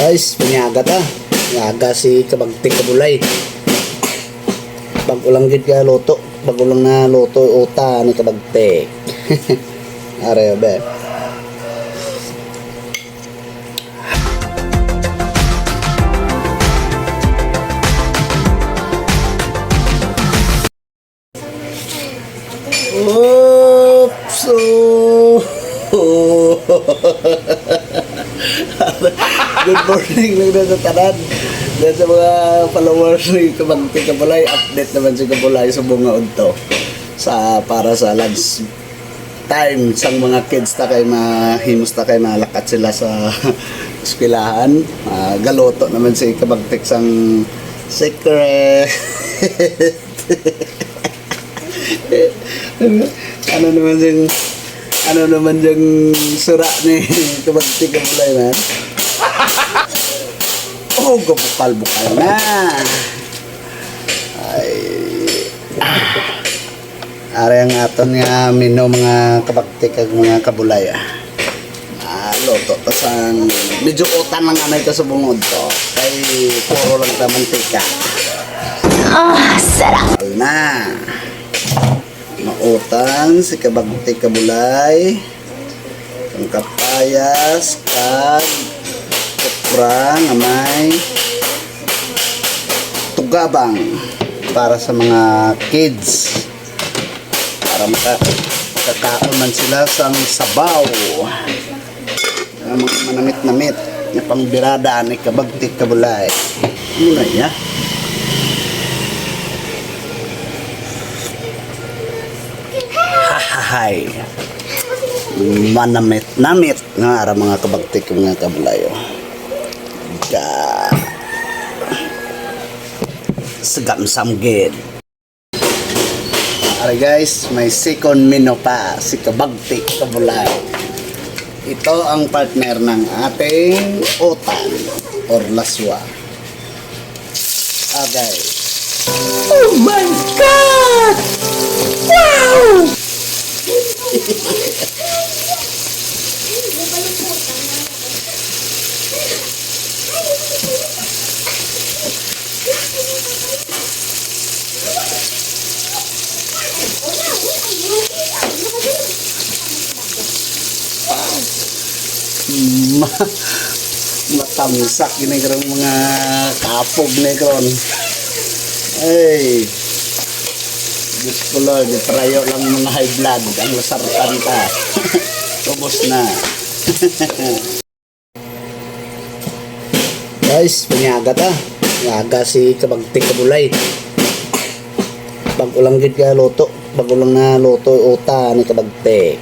Guys, panyaga ta. Panyaga si kabagtik kabulay. Pag-ulang gid ka luto. Pag-ulang na luto uta ni kabagtik. Are be. Oops. Good morning lang sa tanan. Dahil sa mga followers ni Kabagtik Kabulay, update naman si Kabulay sa bunga unto sa para sa lunch time sang mga kids ta kay mahimos ta kay malakat sila sa eskwelahan. Galoto naman si Kabagtik sang secret. ano naman yung sura ni Kabagtik Kabulay man. Oh, gabukal-bukal na. Ay. Ari ang aton nga mino mga kabagtik ag mga kabulay. Loto to sang medyo utan lang anay ka sa bungod to. Kay puro lang ta mantika. Sarap na. Mautan si Kabagtik Kabulay. Ang kapayas kag okra nga may tugabang para sa mga kids para makakaon man sila sang sabaw mga manamit-namit na pangbirada ni Kabagtik Kabulay. Muna ya hahahay manamit-namit nga ara mga Kabagtik mga Kabulay. Sagam-samgid. Alright guys, may second menu pa si Kabagtik Kabulay. Ito ang partner ng ating utan or laswa. Guys. Oh my God! Wow! Matamsak gini karang mga kapog ni karon. Ay. Diyos ko Lord, itrayo lang mga high blood ang lasartan ta. Tubos na. Guys, panyaga ta. Panyaga si Kabagtik Kabulay. Pag-ulang gid ka luto. Pag-ulang na luto uta ni Kabagtik.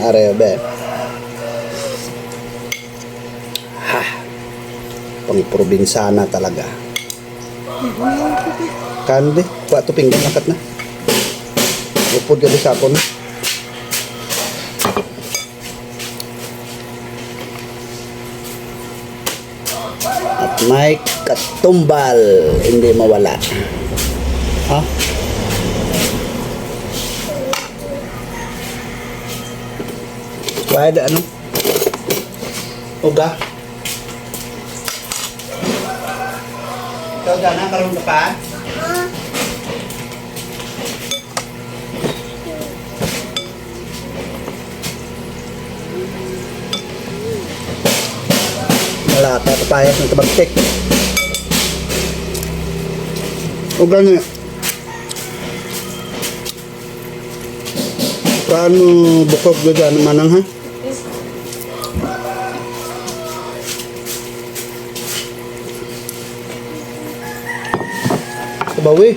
Are be. Pang-probinsana talaga. Kandi, pato pinggan nakat na. Upod ka di sapon. At may katumbal, hindi mawala. Ha? Kaya ano? Uga? Ikaw gana, karoon ka pa? Wala pa, papayas ng Kabagtik. O gano'n. Paano bukog ka dyan manang ha? Bawi.